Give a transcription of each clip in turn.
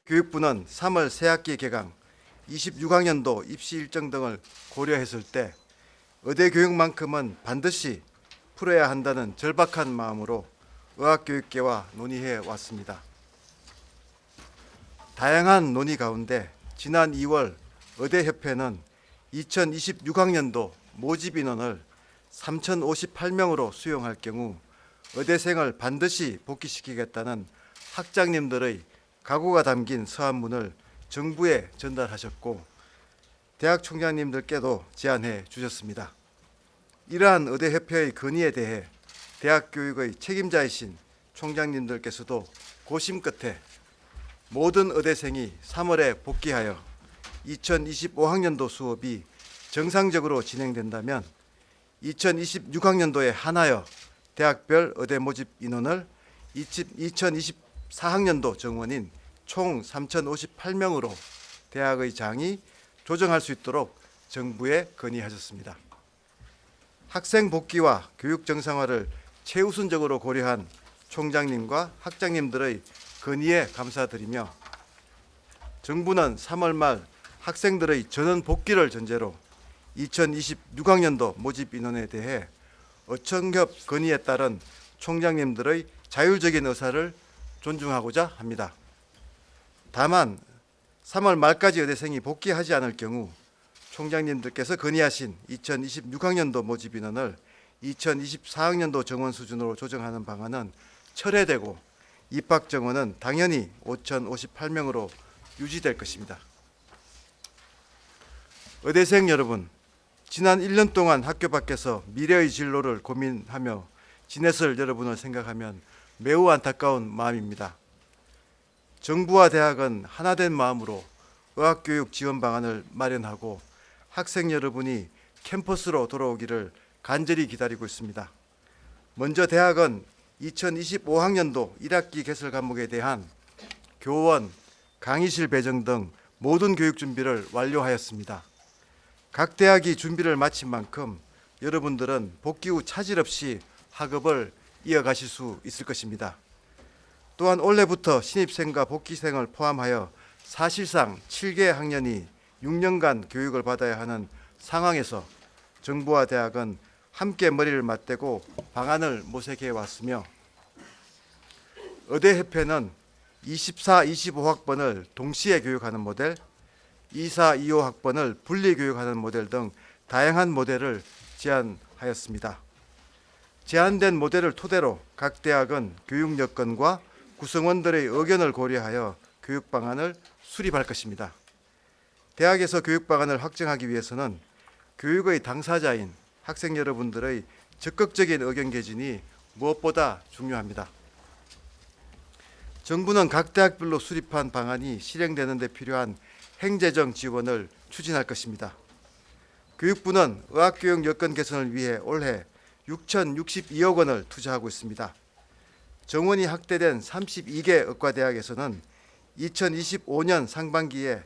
교육부는 3월 새학기 개강 26학년도 입시 일정 등을 고려했을 때 의대 교육만큼은 반드시 풀어야 한다는 절박한 마음으로 의학교육계와 논의해 왔습니다. 다양한 논의 가운데 지난 2월 의대협회는 2026학년도 모집 인원을 3,058명으로 수용할 경우 의대생을 반드시 복귀시키겠다는 학장님들의 각오가 담긴 서한문을 정부에 전달하셨고 대학 총장님들께도 제안해 주셨습니다. 이러한 의대협회의 건의에 대해 대학교육의 책임자이신 총장님들께서도 고심 끝에 모든 의대생이 3월에 복귀하여 2025학년도 수업이 정상적으로 진행된다면 2026학년도에 한하여 대학별 의대 모집 인원을 2024학년도 정원인 총 3,058명으로 대학의 장이 조정할 수 있도록 정부에 건의하셨습니다. 학생 복귀와 교육 정상화를 최우선적으로 고려한 총장님과 학장님들의 건의에 감사드리며 정부는 3월 말 학생들의 전원 복귀를 전제로 2026학년도 모집 인원에 대해 어청협 건의에 따른 총장님들의 자율적인 의사를 존중하고자 합니다. 다만 3월 말까지 의대생이 복귀하지 않을 경우 총장님들께서 건의하신 2026학년도 모집 인원을 2024학년도 정원 수준으로 조정하는 방안은 철회되고 입학 정원은 당연히 5,058명으로 유지될 것입니다. 의대생 여러분, 지난 1년 동안 학교 밖에서 미래의 진로를 고민하며 지냈을 여러분을 생각하면 매우 안타까운 마음입니다. 정부와 대학은 하나된 마음으로 의학교육 지원 방안을 마련하고 학생 여러분이 캠퍼스로 돌아오기를 간절히 기다리고 있습니다. 먼저 대학은 2025학년도 1학기 개설 과목에 대한 교원, 강의실 배정 등 모든 교육 준비를 완료하였습니다. 각 대학이 준비를 마친 만큼 여러분들은 복귀 후 차질 없이 학업을 이어가실 수 있을 것입니다. 또한 올해부터 신입생과 복귀생을 포함하여 사실상 7개 학년이 6년간 교육을 받아야 하는 상황에서 정부와 대학은 함께 머리를 맞대고 방안을 모색해 왔으며 의대협회는 24, 25학번을 동시에 교육하는 모델, 24, 25학번을 분리 교육하는 모델 등 다양한 모델을 제안하였습니다. 제안된 모델을 토대로 각 대학은 교육 여건과 구성원들의 의견을 고려하여 교육 방안을 수립할 것입니다. 대학에서 교육 방안을 확정하기 위해서는 교육의 당사자인 학생 여러분들의 적극적인 의견 개진이 무엇보다 중요합니다. 정부는 각 대학별로 수립한 방안이 실행되는 데 필요한 행재정 지원을 추진할 것입니다. 교육부는 의학교육 여건 개선을 위해 올해 6,062억 원을 투자하고 있습니다. 정원이 확대된 32개 의과대학에서는 2025년 상반기에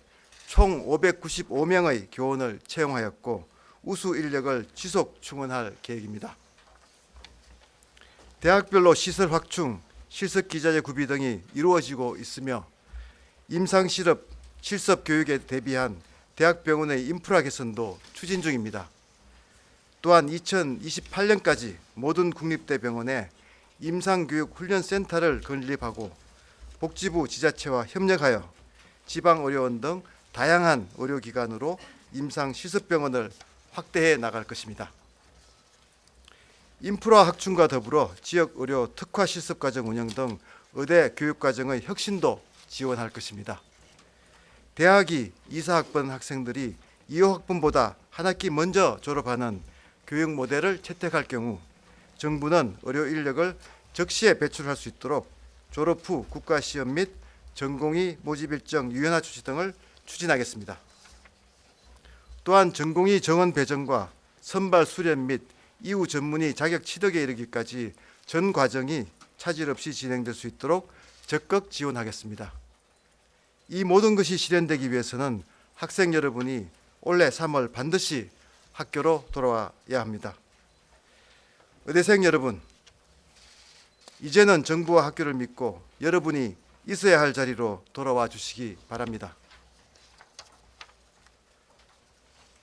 총 595명의 교원을 채용하였고 우수 인력을 지속 충원할 계획입니다. 대학별로 시설 확충, 실습 기자재 구비 등이 이루어지고 있으며 임상실업, 실습 교육에 대비한 대학병원의 인프라 개선도 추진 중입니다. 또한 2028년까지 모든 국립대병원에 임상교육훈련센터를 건립하고 복지부 지자체와 협력하여 지방의료원 등 다양한 의료기관으로 임상실습병원을 확대해 나갈 것입니다. 인프라 확충과 더불어 지역의료 특화실습과정 운영 등 의대 교육과정의 혁신도 지원할 것입니다. 대학이 24학번 학생들이 25학번보다 한 학기 먼저 졸업하는 교육 모델을 채택할 경우 정부는 의료 인력을 적시에 배출할 수 있도록 졸업 후 국가시험 및 전공의 모집 일정 유연화 조치 등을 추진하겠습니다. 또한 전공의 정원 배정과 선발 수련 및 이후 전문의 자격 취득에 이르기까지 전 과정이 차질 없이 진행될 수 있도록 적극 지원하겠습니다. 이 모든 것이 실현되기 위해서는 학생 여러분이 올해 3월 반드시 학교로 돌아와야 합니다. 의대생 여러분, 이제는 정부와 학교를 믿고 여러분이 있어야 할 자리로 돌아와 주시기 바랍니다.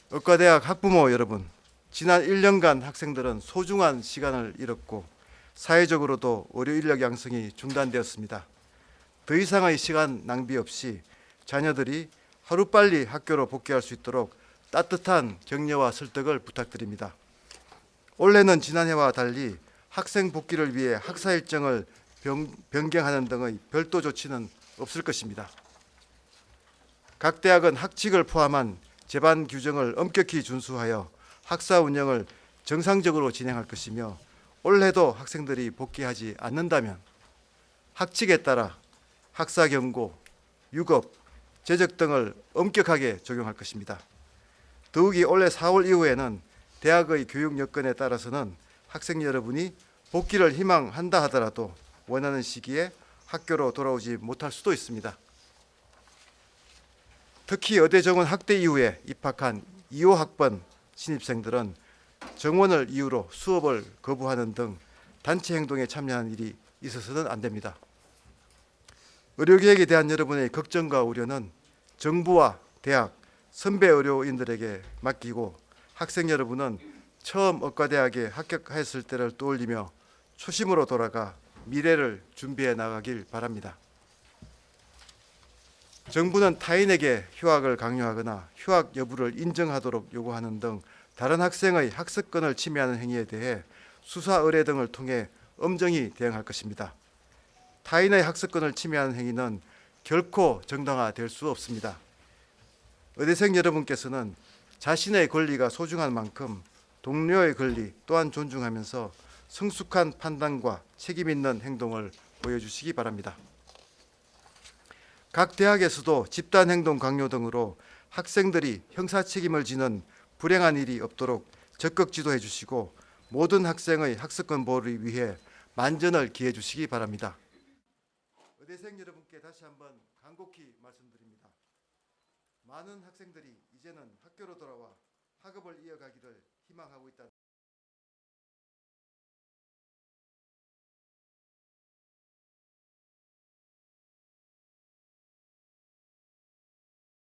의과대학 학부모 여러분, 지난 1년간 학생들은 소중한 시간을 잃었고 사회적으로도 의료 인력 양성이 중단되었습니다. 더 이상의 시간 낭비 없이 자녀들이 하루빨리 학교로 복귀할 수 있도록 따뜻한 격려와 설득을 부탁드립니다. 올해는 지난해와 달리 학생 복귀를 위해 학사 일정을 변경하는 등의 별도 조치는 없을 것입니다. 각 대학은 학칙을 포함한 제반 규정을 엄격히 준수하여 학사 운영을 정상적으로 진행할 것이며 올해도 학생들이 복귀하지 않는다면 학칙에 따라 학사 경고, 유급, 제적 등을 엄격하게 적용할 것입니다. 더욱이 올해 4월 이후에는 대학의 교육 여건에 따라서는 학생 여러분이 복귀를 희망한다 하더라도 원하는 시기에 학교로 돌아오지 못할 수도 있습니다. 특히 의대 정원 확대 이후에 입학한 2호 학번 신입생들은 정원을 이유로 수업을 거부하는 등 단체 행동에 참여하는 일이 있어서는 안 됩니다. 의료계획에 대한 여러분의 걱정과 우려는 정부와 대학, 선배 의료인들에게 맡기고 학생 여러분은 처음 의과대학에 합격했을 때를 떠올리며 초심으로 돌아가 미래를 준비해 나가길 바랍니다. 정부는 타인에게 휴학을 강요하거나 휴학 여부를 인정하도록 요구하는 등 다른 학생의 학습권을 침해하는 행위에 대해 수사 의뢰 등을 통해 엄정히 대응할 것입니다. 타인의 학습권을 침해하는 행위는 결코 정당화될 수 없습니다. 의대생 여러분께서는 자신의 권리가 소중한 만큼 동료의 권리 또한 존중하면서 성숙한 판단과 책임 있는 행동을 보여주시기 바랍니다. 각 대학에서도 집단행동 강요 등으로 학생들이 형사 책임을 지는 불행한 일이 없도록 적극 지도해 주시고 모든 학생의 학습권 보호를 위해 만전을 기해 주시기 바랍니다. 의대생 여러분께 다시 한번 간곡히 말씀드립니다. 많은 학생들이 이제는 학교로 돌아와 학업을 이어가기를 희망하고 있다.